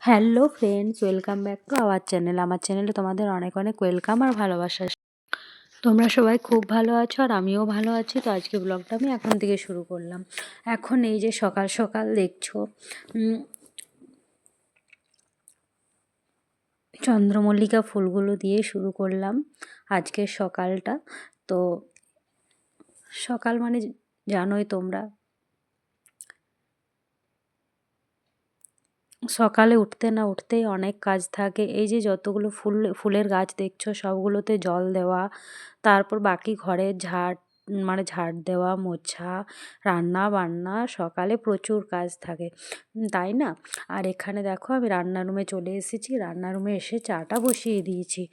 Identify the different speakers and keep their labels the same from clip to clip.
Speaker 1: Hello friends, welcome back to our channel. আমার চ্যানেলে তোমাদের অনেক অনেক ওয়েলকাম আর ভালোবাসা। তোমরা সবাই খুব ভালো আছো আর আমিও ভালো আছি। তো আজকে ব্লগটা আমি এখন থেকে শুরু করলাম। এখন এই যে সকাল সকাল দেখছো চন্দ্রমল্লিকা ফুলগুলো দিয়ে শুরু করলাম আজকের সকালটা। তো সকাল মানে জানোই তোমরা, সকালে উঠতে না উঠতেই অনেক কাজ থাকে। এই যে যতগুলো ফুলের গাছ দেখছো সবগুলোতে জল দেওয়া, তারপর বাকি ঘরের ঝাড় দেওয়া, মোছা, রান্না বান্না, সকালে প্রচুর কাজ থাকে, তাই না? আর এখানে দেখো আমি রান্নার রুমে চলে এসেছি। রান্নার রুমে এসে চাটা বসিয়ে দিয়েছি।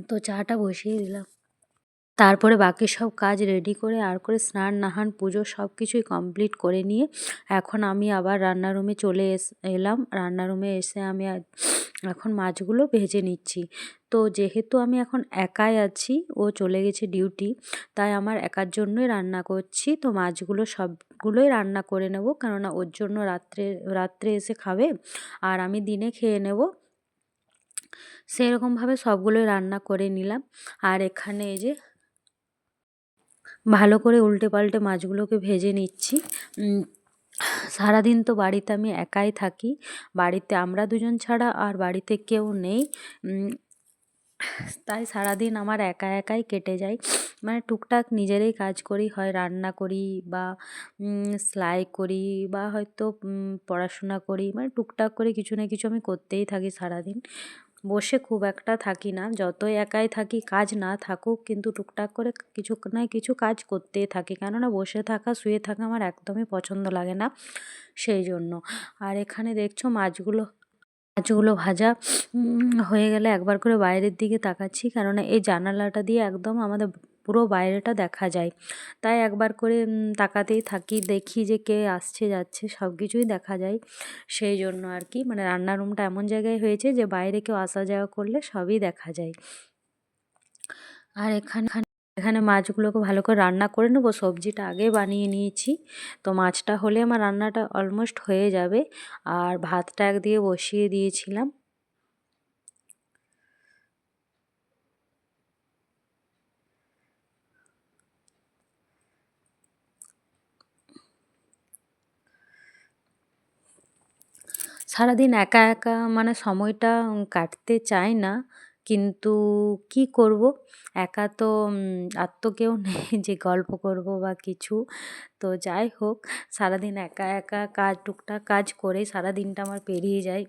Speaker 1: তো চাটা বসিয়ে দিলাম, তারপরে বাকি সব কাজ রেডি করে স্নান নাহান পুজো সব কিছুই কমপ্লিট করে নিয়ে এখন আমি আবার রান্নার রুমে এলাম। রান্নার রুমে এসে আমি এখন মাছগুলো ভেজে নিচ্ছি। তো যেহেতু আমি এখন একাই আছি, ও চলে গেছে ডিউটি, তাই আমার একার জন্যই রান্না করছি। তো মাছগুলো সবগুলোই রান্না করে নেব, কেননা ওর জন্য রাত্রে এসে খাবে আর আমি দিনে খেয়ে নেব। সেরকমভাবে সবগুলোই রান্না করে নিলাম। আর এখানে এই যে ভালো করে উল্টে পাল্টে মাছগুলোকে ভেজে নিচ্ছি। সারাদিন তো বাড়িতে আমি একাই থাকি, বাড়িতে আমরা দুজন ছাড়া আর বাড়িতে কেউ নেই। তাই সারাদিন আমার একা একাই কেটে যায়। মানে টুকটাক নিজেরই কাজ করি, হয় রান্না করি বা সেলাই করি বা হয়তো পড়াশোনা করি। মানে টুকটাক করে কিছু না কিছু আমি করতেই থাকি সারাদিন। বসে খুব একটা থাকি না, যতই একাই থাকি কাজ না থাকুক কিন্তু টুকটাক করে কিছু না কিছু কাজ করতেই থাকি, কেননা বসে থাকা শুয়ে থাকা আমার একদমই পছন্দ লাগে না, সেই জন্য। আর এখানে দেখছো মাছগুলো ভাজা হয়ে গেলে একবার করে বাইরের দিকে তাকাচ্ছি, কেননা এই জানালাটা দিয়ে একদম আমাদের পুরো বাইরেটা দেখা যায়। তাই একবার করে তাকাতেই থাকি, দেখি যে কে আসছে যাচ্ছে সব কিছুই দেখা যায়। সেই জন্য আর কি, মানে রান্নার রুমটা এমন জায়গায় হয়েছে যে বাইরে কেউ আসা যাওয়া করলে সবই দেখা যায়। আর এখানে মাছগুলোকে ভালো করে রান্না করে নেবো। সবজিটা আগে বানিয়ে নিয়েছি, তো মাছটা হলে আমার রান্নাটা অলমোস্ট হয়ে যাবে। আর ভাতটা একদিকে বসিয়ে দিয়েছিলাম। সারাদিন একা একা মানে সময়টা কাটতে চায় না, কিন্তু কি করব, একা তো আর তো কেউ নেই যে গল্প করব বা কিছু। তো যাই হোক, সারাদিন একা একা টুকটাক কাজ করে সারাদিনটা আমার পেরিয়ে যায়।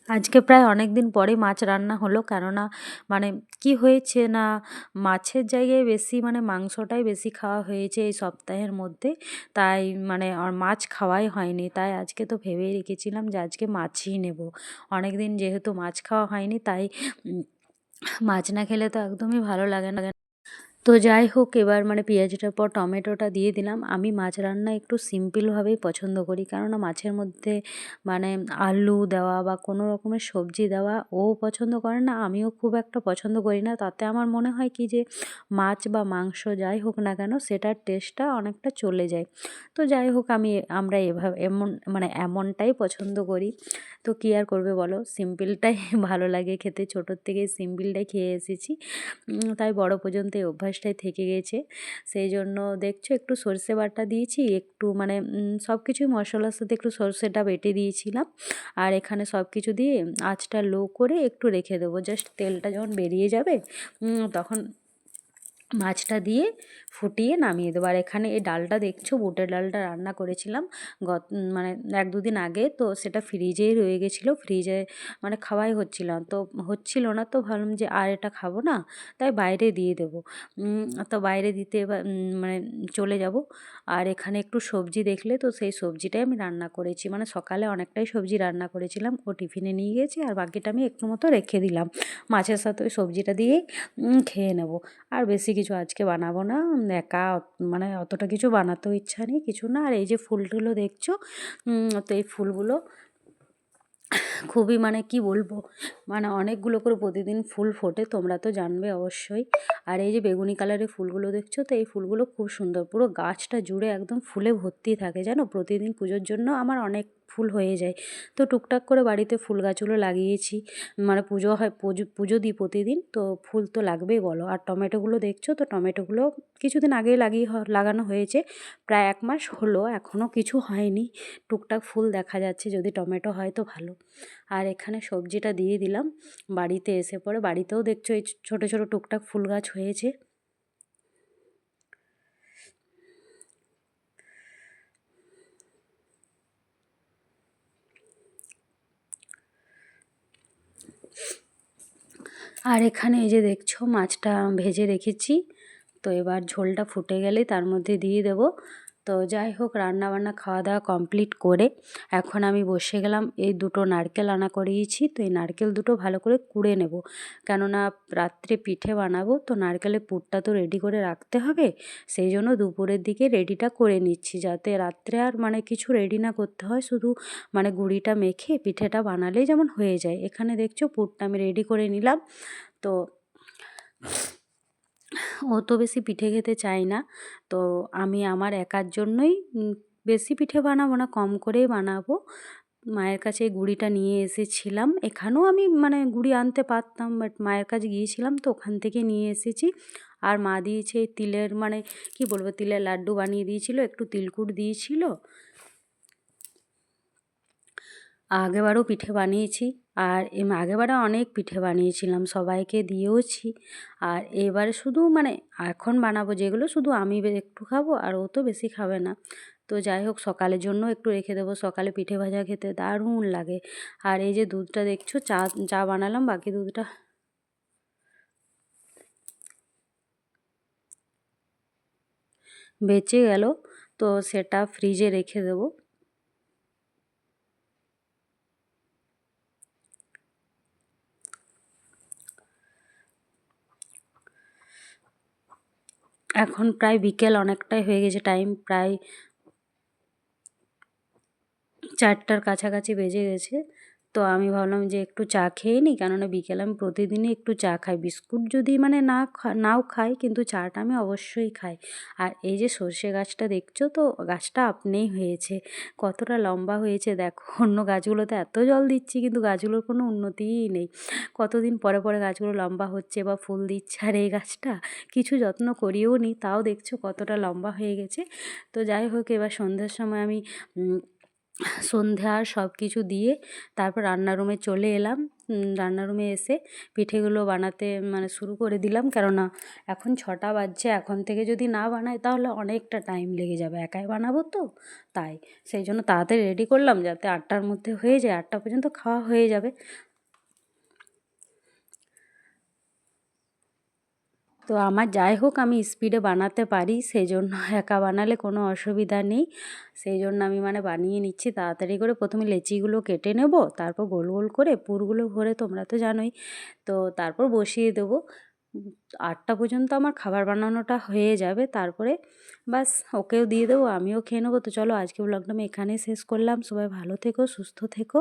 Speaker 1: আজকে প্রায় অনেক দিন পরে মাছ রান্না হলো, কেননা মানে কি হয়েছে না, মাছের জায়গায় বেশি মানে মাংসটাই বেশি খাওয়া হয়েছে এই সপ্তাহের মধ্যে। তাই মানে আর মাছ খাওয়াই হয়নি। তাই আজকে তো ভেবেই রেখেছিলাম যে আজকে মাছই নেব। অনেক দিন যেহেতু মাছ খাওয়া হয়নি, তাই মাছ না খেলে তো একদমই ভালো লাগে না। তো যাই হোক, এবার মানে পেঁয়াজটার পর টমেটোটা দিয়ে দিলাম। আমি মাছ রান্না একটু সিম্পলভাবেই পছন্দ করি, কেননা মাছের মধ্যে মানে আলু দেওয়া বা কোনো রকমের সবজি দেওয়া ও পছন্দ করে না, আমিও খুব একটা পছন্দ করি না। তাতে আমার মনে হয় কি যে মাছ বা মাংস যাই হোক না কেন সেটার টেস্টটা অনেকটা চলে যায়। তো যাই হোক, আমরা এমনটাই পছন্দ করি। তো কী আর করবে বলো, সিম্পলটাই ভালো লাগে খেতে, ছোটোর থেকেই সিম্পলটাই খেয়ে এসেছি। তাই বড় পর্যন্ত এই অভ্যাসটাই থেকে গেছে। সেই জন্য দেখছো একটু সর্ষে বাটা দিয়েছি, একটু মানে সব কিছুই মশলার সাথে একটু সর্ষেটা বেটে দিয়েছিলাম। আর এখানে সব কিছু দিয়ে আঁচটা লো করে একটু রেখে দেবো, জাস্ট তেলটা যখন বেরিয়ে যাবে তখন মাছটা দিয়ে ফুটিয়ে নামিয়ে দেবো। আর এখানে এই ডালটা দেখছো, বুটের ডালটা রান্না করেছিলাম মানে 1-2 দিন আগে, তো সেটা ফ্রিজেই রয়ে গেছিলো। ফ্রিজে মানে খাওয়াই হচ্ছিল না, তো ভাবলাম যে আর এটা খাবো না, তাই বাইরে দিয়ে দেবো। তো বাইরে দিতে এবার মানে চলে যাব। আর এখানে একটু সবজি দেখলে, তো সেই সবজিটাই আমি রান্না করেছি। মানে সকালে অনেকটাই সবজি রান্না করেছিলাম, ও টিফিনে নিয়ে গেছি আর বাকিটা আমি একটু মতো রেখে দিলাম। মাছের সাথে ওই সবজিটা দিয়েই খেয়ে নেব। আর বেশি কিছু আজকে বানাবো না, মানে অতটা কিছু বানাতেও ইচ্ছা নেই কিছু না। আর এই যে ফুলগুলো দেখছো, তো এই ফুলগুলো খুবই মানে কি বলবো, মানে অনেকগুলো করে প্রতিদিন ফুল ফোটে, তোমরা তো জানবে অবশ্যই। আর এই যে বেগুনি কালারের ফুলগুলো দেখছো, তো এই ফুলগুলো খুব সুন্দর, পুরো গাছটা জুড়ে একদম ফুলে ভর্তি থাকে জানো। প্রতিদিন পুজোর জন্য আমার অনেক ফুল হয়ে যায়। তো টুকটাক করে বাড়িতে ফুল গাছগুলো লাগিয়েছি, মানে পুজো হয়, পুজো পুজো দিই প্রতিদিন, তো ফুল তো লাগবেই বলো। আর টমেটোগুলো দেখছো, তো টমেটোগুলো কিছুদিন আগেই লাগানো হয়েছে, প্রায় 1 মাস হলো, এখনও কিছু হয়নি, টুকটাক ফুল দেখা যাচ্ছে, যদি টমেটো হয় তো ভালো। আর এখানে সবজিটা দিয়ে দিলাম, বাড়িতে এসে পরে বাড়িতেও দেখছো এই ছোটো ছোটো টুকটাক ফুল গাছ হয়েছে। আর এখানে এই যে দেখছো মাছটা ভেজে রেখেছি, তো এবার ঝোলটা ফুটে গেলে তার মধ্যে দিয়ে দেব। তো যাই হোক, রান্নাবান্না খাওয়া দাওয়া কমপ্লিট করে এখন আমি বসে গেলাম। এই দুটো নারকেল আনা করিয়েছি, তো এই নারকেল দুটো ভালো করে কুড়ে নেব, কেননা রাত্রে পিঠে বানাবো, তো নারকেলের পুরটা তো রেডি করে রাখতে হবে। সেই জন্য দুপুরের দিকে রেডিটা করে নিচ্ছি, যাতে রাত্রে আর মানে কিছু রেডি না করতে হয়, শুধু মানে গুঁড়িটা মেখে পিঠেটা বানালেই যেমন হয়ে যায়। এখানে দেখছো পুরটা আমি রেডি করে নিলাম। তো ও তো বেশি পিঠে খেতে চায় না, তো আমি আমার একার জন্যই বেশি পিঠে বানাবো না, কম করেই বানাবো। মায়ের কাছে এই গুঁড়িটা নিয়ে এসেছিলাম, এখানেও আমি মানে গুঁড়ি আনতে পারতাম, বাট মায়ের কাছে গিয়েছিলাম তো ওখান থেকে নিয়ে এসেছি। আর মা দিয়েছে এই তিলের, মানে কি বলবো, তিলের লাড্ডু বানিয়ে দিয়েছিল, একটু তিলকুট দিয়েছিল। আগেবারও পিঠে বানিয়েছি, আর আগেবারে অনেক পিঠে বানিয়েছিলাম, সবাইকে দিয়েওছি। আর এবারে শুধু মানে এখন বানাবো যেগুলো, শুধু আমি একটু খাবো, আর ও তো বেশি খাবে না। তো যাই হোক, সকালের জন্য একটু রেখে দেবো, সকালে পিঠে ভাজা খেতে দারুণ লাগে। আর এই যে দুধটা দেখছো, চা চা বানালাম, বাকি দুধটা বেঁচে গেল, তো সেটা ফ্রিজে রেখে দেবো। এখন প্রায় বিকেল অনেকটাই হয়ে গেছে, টাইম প্রায় 4টার কাছাকাছি বেজে গেছে। তো আমি ভাবলাম যে একটু চা খেয়ে নিই, কেননা বিকেলে আমি প্রতিদিনই একটু চা খাই, বিস্কুট যদি মানে নাও খাই, কিন্তু চাটা আমি অবশ্যই খাই। আর এই যে সর্ষে গাছটা দেখছো, তো গাছটা আপনিই হয়েছে, কতটা লম্বা হয়েছে দেখো। অন্য গাছগুলোতে এত জল দিচ্ছি, কিন্তু গাছগুলোর কোনো উন্নতিই নেই, কতদিন পরে পরে গাছগুলো লম্বা হচ্ছে বা ফুল দিচ্ছে, আর এই গাছটা কিছু যত্ন করিও নি, তাও দেখছো কতটা লম্বা হয়ে গেছে। তো যাই হোক, এবার সন্ধ্যার সময় আমি সন্ধ্যা আর সব কিছু দিয়ে তারপর রান্নার রুমে চলে এলাম। রান্নার রুমে এসে পিঠেগুলো বানাতে মানে শুরু করে দিলাম, কেননা এখন 6টা বাজছে, এখন থেকে যদি না বানাই তাহলে অনেকটা টাইম লেগে যাবে, একাই বানাবো তো, তাই সেই জন্য তাড়াতাড়ি রেডি করলাম, যাতে 8টার মধ্যে হয়ে যায়, 8টা পর্যন্ত খাওয়া হয়ে যাবে। তো আমার যাই হোক, আমি স্পিডে বানাতে পারি, সেই জন্য একা বানালে কোনো অসুবিধা নেই, সেই জন্য আমি মানে বানিয়ে নিচ্ছি তাড়াতাড়ি করে। প্রথমে লেচিগুলো কেটে নেব, তারপর গোল গোল করে পুরগুলো ভরে, তোমরা তো জানোই, তো তারপর বসিয়ে দেবো। 8টা পর্যন্ত আমার খাবার বানানোটা হয়ে যাবে, তারপরে বাস ওকেও দিয়ে দেবো, আমিও খেয়ে নেবো। তো চলো, আজকে ব্লগটা আমি এখানেই শেষ করলাম, সবাই ভালো থেকো, সুস্থ থেকো।